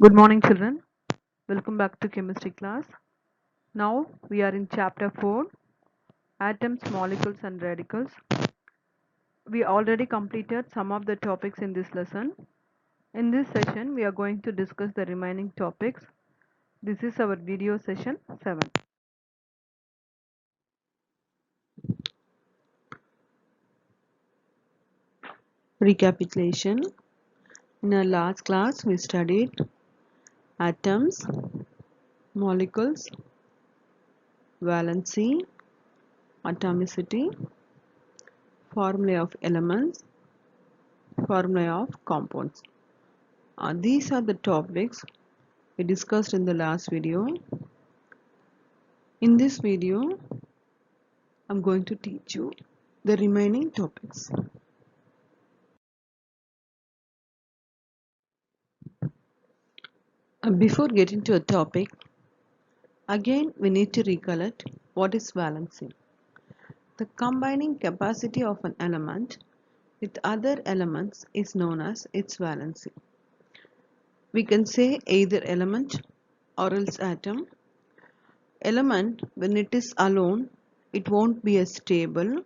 Good morning, children. Welcome back to chemistry class. Now we are in chapter 4, atoms, molecules and radicals. We already completed some of the topics in this lesson. In this session, we are going to discuss the remaining topics. This is our video session 7. Recapitulation. In our last class, we studied atoms, molecules, valency, atomicity, formulae of elements, formulae of compounds. These are the topics we discussed in the last video. In this video, I'm going to teach you the remaining topics. Before getting to a topic, again we need to recollect what is valency. The combining capacity of an element with other elements is known as its valency. We can say either element or else atom. Element, when it is alone, it won't be as stable,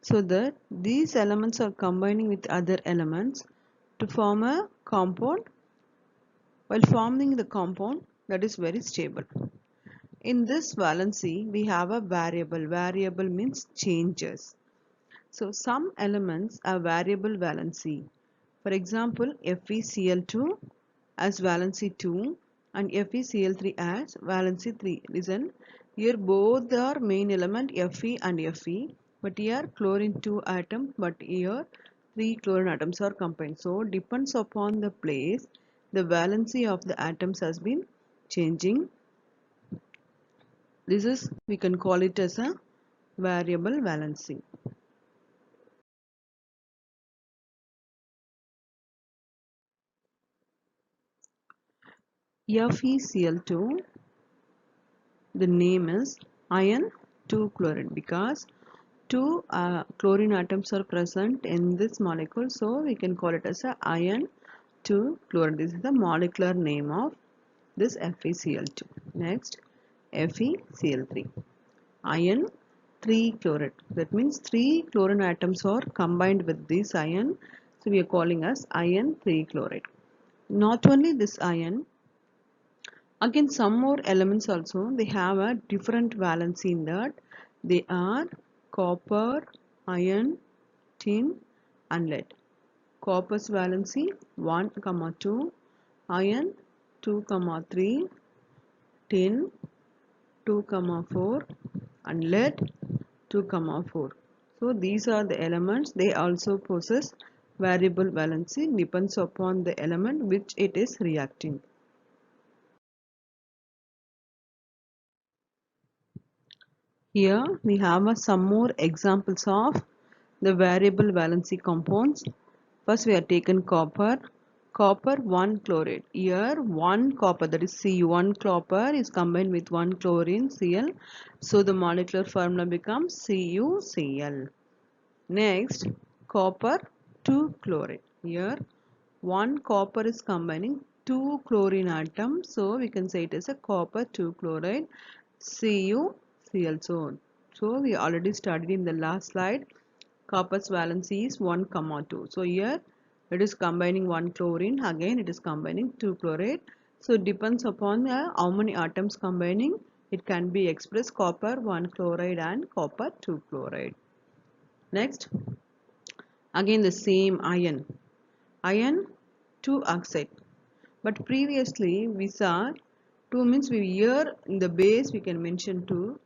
so that these elements are combining with other elements to form a compound. While forming the compound that is very stable. In this valency, we have a variable. Variable means changes. So some elements have variable valency. For example, FeCl2 has valency 2 and FeCl3 has valency 3. Listen, here both are main element Fe and Fe, but here chlorine 2 atom, but here 3 chlorine atoms are combined. So depends upon the place, the valency of the atoms has been changing. This is, we can call it as a variable valency. FeCl2, the name is iron 2 chloride because 2 chlorine atoms are present in this molecule, so we can call it as a iron 2 chloride. This is the molecular name of this FeCl2. Next, FeCl3, iron 3 chloride. That means 3 chlorine atoms are combined with this iron, so we are calling as iron 3 chloride. Not only this iron, again some more elements also, they have a different valency in that. They are copper, iron, tin and lead. Copper's valency 1, 2, iron 2, 3, tin 2, 4 and lead 2, 4. So these are the elements. They also possess variable valency, depends upon the element which it is reacting. Here we have some more examples of the variable valency compounds. First we are taken copper. Copper 1 chloride. Here 1 copper, that is Cu, 1 copper is combined with 1 chlorine Cl. So the molecular formula becomes CuCl. Next, copper 2 chloride. Here 1 copper is combining 2 chlorine atoms. So we can say it is a copper 2 chloride CuCl. So we already studied in the last slide. Copper's valency is 1, 2. So here it is combining 1 chlorine. Again it is combining 2 chloride. So it depends upon how many atoms combining. It can be expressed copper 1 chloride and copper 2 chloride. Next, again the same iron. Iron 2 oxide. But previously we saw 2 means we here in the base we can mention 2.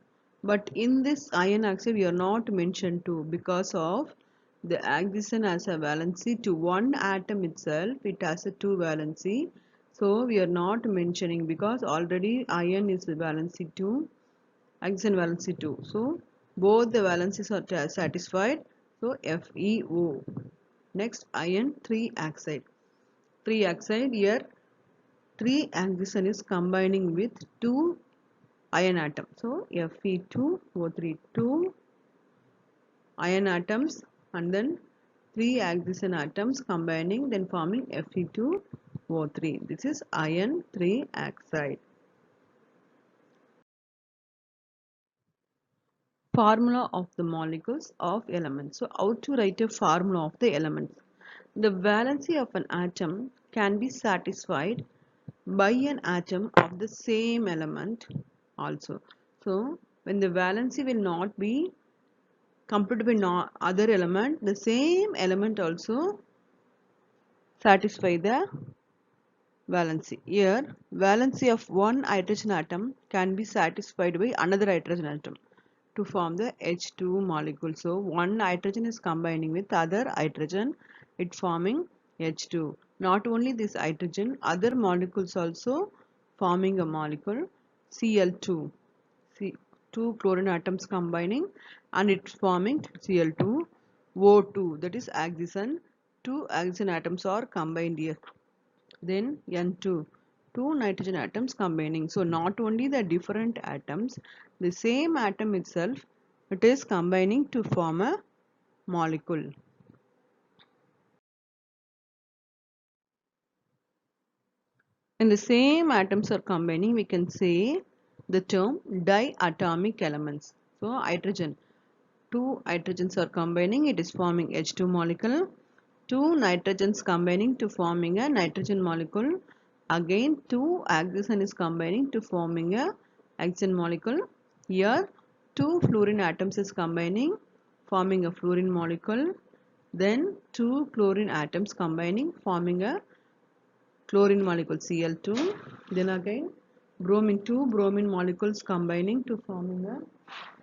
But in this iron oxide we are not mentioned 2 because of the oxygen has a valency to one atom itself. It has a 2 valency. So we are not mentioning because already iron is the valency 2, oxygen valency 2. So both the valencies are satisfied. So FeO. Next, iron 3 oxide. 3 oxide here 3 oxygen is combining with 2 iron atoms. So Fe2O3, 2 iron atoms and then 3 oxygen atoms combining, then forming Fe2O3. O3. This is iron 3 oxide. Formula of the molecules of elements. So how to write a formula of the elements? The valency of an atom can be satisfied by an atom of the same element also. So when the valency will not be completed by no other element, the same element also satisfy the valency. Here, valency of one hydrogen atom can be satisfied by another hydrogen atom to form the H2 molecule. So, one hydrogen is combining with other hydrogen, it forming H2. Not only this hydrogen, other molecules also forming a molecule Cl2. See, two chlorine atoms combining and it's forming Cl2, O2, that is oxygen. Two oxygen atoms are combined here. Then N2, two nitrogen atoms combining. So not only the different atoms, the same atom itself, it is combining to form a molecule. When the same atoms are combining, we can say the term diatomic elements. So hydrogen, two hydrogens are combining, it is forming H2 molecule. Two nitrogens combining to forming a nitrogen molecule. Again, two oxygen is combining to forming a oxygen molecule. Here, two fluorine atoms is combining, forming a fluorine molecule. Then, two chlorine atoms combining, forming a chlorine molecule Cl2. Then again, bromine, two bromine molecules combining to forming a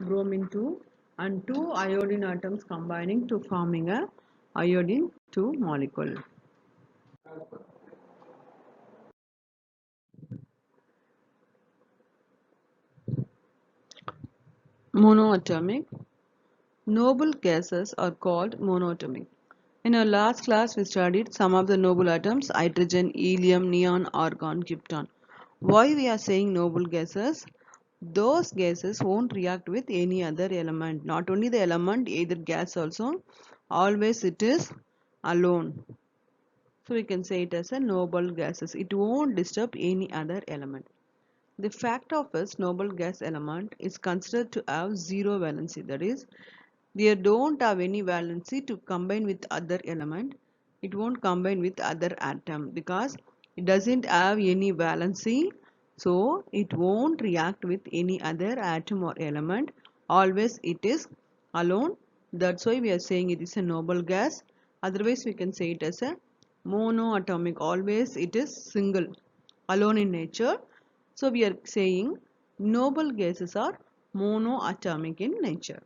bromine 2 and two iodine atoms combining to forming a iodine 2 molecule. Monoatomic. Noble gases are called monoatomic. In our last class, we studied some of the noble atoms: hydrogen, helium, neon, argon, krypton. Why we are saying noble gases? Those gases won't react with any other element. Not only the element, either gas also. Always it is alone. So we can say it as a noble gases. It won't disturb any other element. The fact of its noble gas element is considered to have zero valency. That is, they don't have any valency to combine with other element. It won't combine with other atom because it doesn't have any valency. So it won't react with any other atom or element. Always it is alone. That's why we are saying it is a noble gas. Otherwise we can say it as a monoatomic. Always it is single, alone in nature. So we are saying noble gases are monoatomic in nature.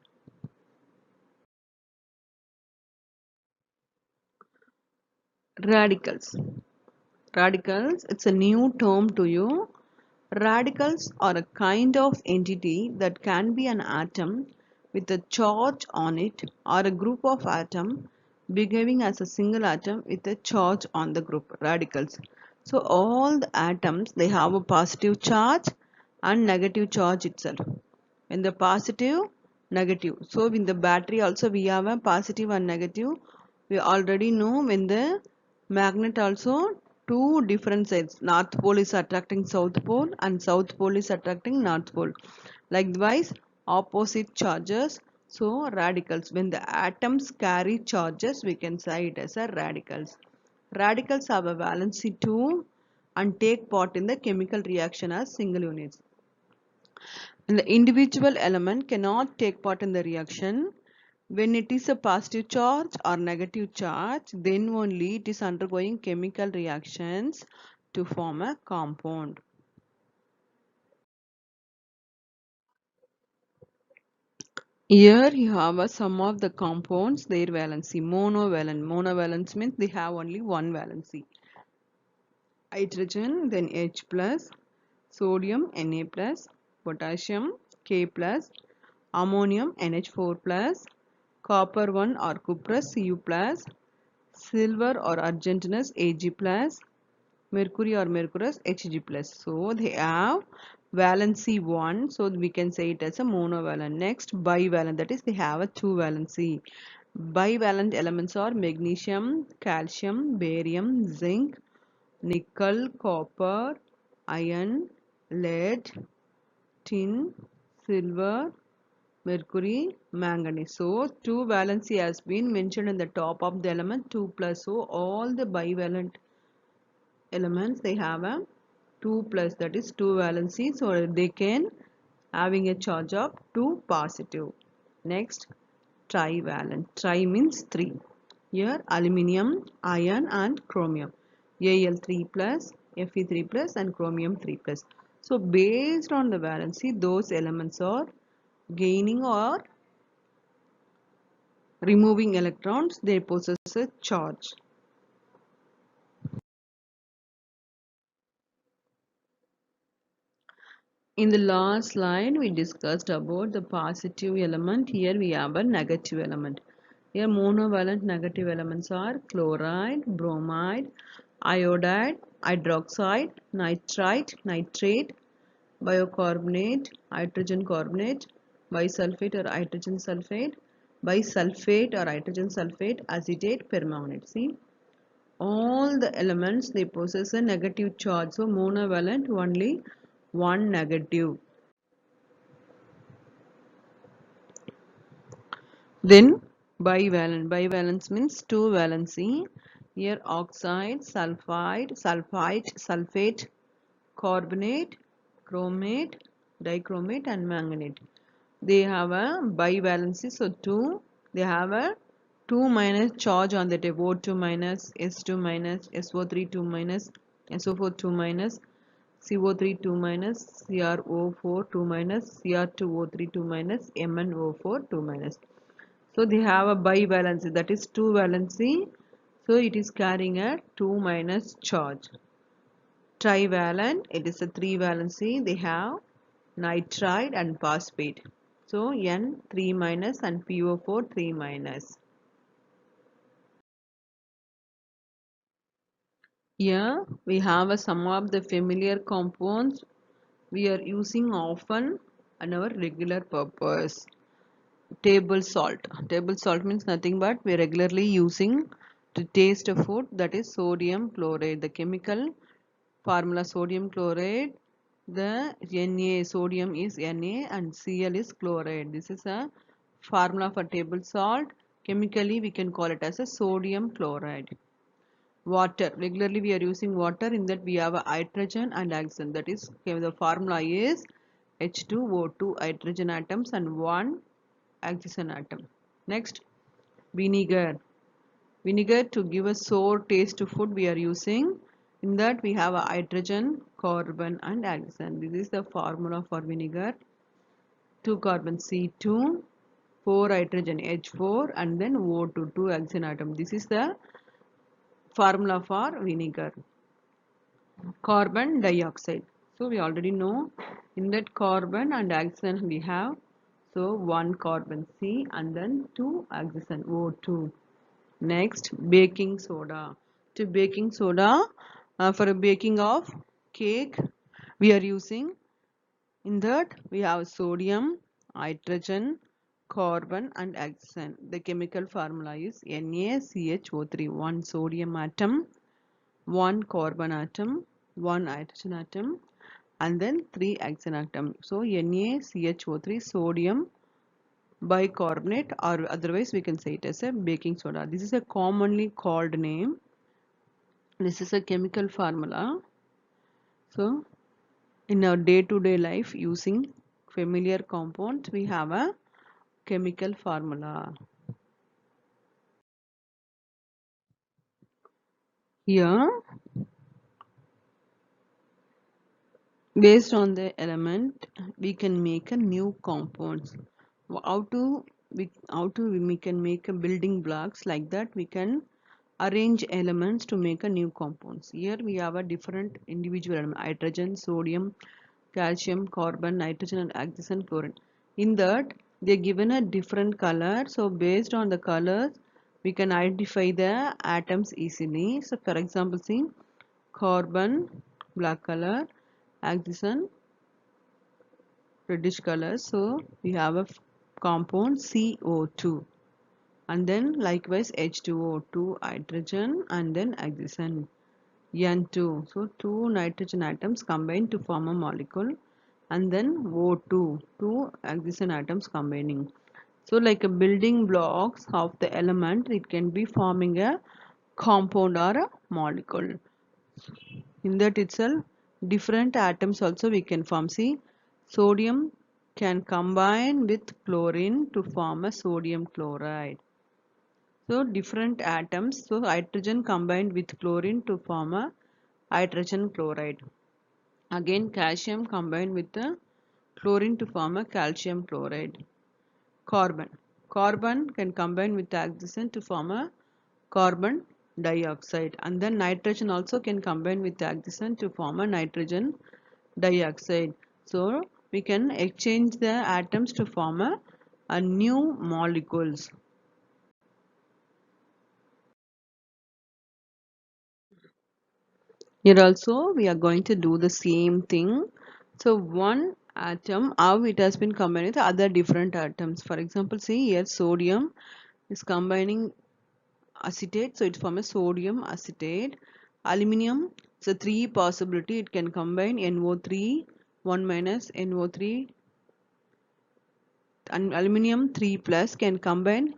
Radicals. Radicals, it's a new term to you. Radicals are a kind of entity that can be an atom with a charge on it or a group of atom behaving as a single atom with a charge on the group. Radicals. So all the atoms, they have a positive charge and negative charge itself. In the positive, negative. So in the battery also we have a positive and negative. We already know when the magnet also two different sides. North pole is attracting south pole and south pole is attracting north pole. Likewise, opposite charges. So radicals. When the atoms carry charges, we can say it as a radicals. Radicals have a valency 2 and take part in the chemical reaction as single units. And the individual element cannot take part in the reaction. When it is a positive charge or negative charge, then only it is undergoing chemical reactions to form a compound. Here you have a sum of the compounds, their valency. Monovalent. Monovalence means they have only one valency. Hydrogen, then H plus, sodium Na plus, potassium K plus, ammonium NH4 plus, copper 1 or cuprous Cu plus, silver or argentinous Ag plus, mercury or mercurous Hg plus. So they have valency 1, so we can say it as a monovalent. Next, bivalent, that is they have a 2 valency. Bivalent elements are magnesium, calcium, barium, zinc, nickel, copper, iron, lead, tin, silver, mercury, manganese. So 2 valency has been mentioned in the top of the element 2 plus. So all the bivalent elements they have a 2 plus, that is 2 valency. So they can having a charge of 2 positive. Next, trivalent. Tri means 3. Here aluminium, iron and chromium. Al3 plus, Fe3 plus and chromium 3 plus. So based on the valency, those elements are gaining or removing electrons, they possess a charge. In the last slide, we discussed about the positive element. Here we have a negative element. Here monovalent negative elements are chloride, bromide, iodide, hydroxide, nitrite, nitrate, bicarbonate, hydrogen carbonate, bisulfate or hydrogen sulfate, bisulfate or hydrogen sulfate, acetate, permanganate. See, all the elements they possess a negative charge. So monovalent only one negative. Then bivalent. Bivalence means two valency. Here oxide, sulfide, sulfite, sulfate, carbonate, chromate, dichromate and manganate. They have a bivalency. So two, they have a 2 minus charge on the tip. O2 minus, S2 minus, SO3 2 minus, SO4 2 minus, CO3 2 minus, CrO4 2 minus, Cr2O3 2 minus, MnO4 2 minus. So they have a bivalency, that is 2 valency. So it is carrying a 2 minus charge. Trivalent, it is a 3 valency. They have nitride and phosphate. So N 3 minus and PO4 3 minus. Here we have a some of the familiar compounds we are using often on our regular purpose. Table salt. Table salt means nothing but we are regularly using to taste a food, that is sodium chloride. The chemical formula sodium chloride, the Na sodium is Na and Cl is chloride. This is a formula for table salt. Chemically we can call it as a sodium chloride. Water. Regularly we are using water, in that we have a hydrogen and oxygen. That is, okay, the formula is H2O2 hydrogen atoms and 1 oxygen atom. Next, vinegar. Vinegar to give a sour taste to food we are using. In that we have a hydrogen, carbon and oxygen. This is the formula for vinegar. 2 carbon C2, 4 hydrogen H4 and then O2, 2 oxygen atom. This is the formula for vinegar. Carbon dioxide. So we already know in that carbon and oxygen we have, so 1 carbon C and then 2 oxygen O2. Next, baking soda. To baking soda, for a baking of cake we are using, in that we have sodium, hydrogen, carbon and oxygen. The chemical formula is NaCHO3, 1 sodium atom, 1 carbon atom, 1 hydrogen atom and then 3 oxygen atom. So NaCHO3 sodium bicarbonate, or otherwise we can say it as a baking soda. This is a commonly called name. This is a chemical formula. So in our day-to-day life using familiar compounds we have a chemical formula. Here based on the element we can make a new compounds. How to we can make a building blocks, like that we can arrange elements to make a new compounds. Here we have a different individual element: hydrogen, sodium, calcium, carbon, nitrogen and oxygen, chlorine. In that they are given a different color, so based on the colors we can identify the atoms easily. So for example, see, carbon black color, oxygen reddish color, so we have a compound CO2 and then likewise H2O, 2 hydrogen and then oxygen. N2. So two nitrogen atoms combine to form a molecule, and then O2, two oxygen atoms combining. So like a building blocks of the element, it can be forming a compound or a molecule. In that itself, different atoms also we can form. See, sodium can combine with chlorine to form a sodium chloride. So different atoms, so hydrogen combined with chlorine to form a hydrogen chloride. Again calcium combined with the chlorine to form a calcium chloride. Carbon. Carbon can combine with the oxygen to form a carbon dioxide, and then nitrogen also can combine with the oxygen to form a nitrogen dioxide. So we can exchange the atoms to form a new molecules. Here also we are going to do the same thing. So one atom, how it has been combined with other different atoms. For example, see here sodium is combining acetate, so it forms a sodium acetate. Aluminium, so three possibility, it can combine NO3, 1 minus NO3, and aluminium 3 plus can combine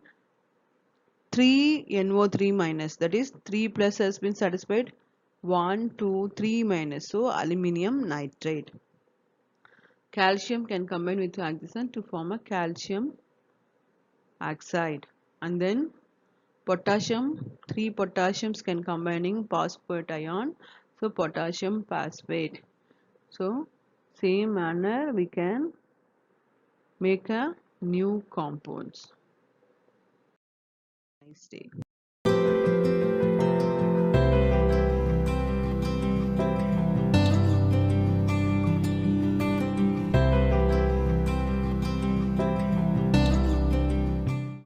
3 NO3 minus, that is 3 plus has been satisfied, 1 2 3 minus, so aluminium nitrate. Calcium can combine with oxygen to form a calcium oxide, and then potassium, 3 potassiums can combining phosphate ion, so potassium phosphate. So same manner we can make a new compounds. Nice day.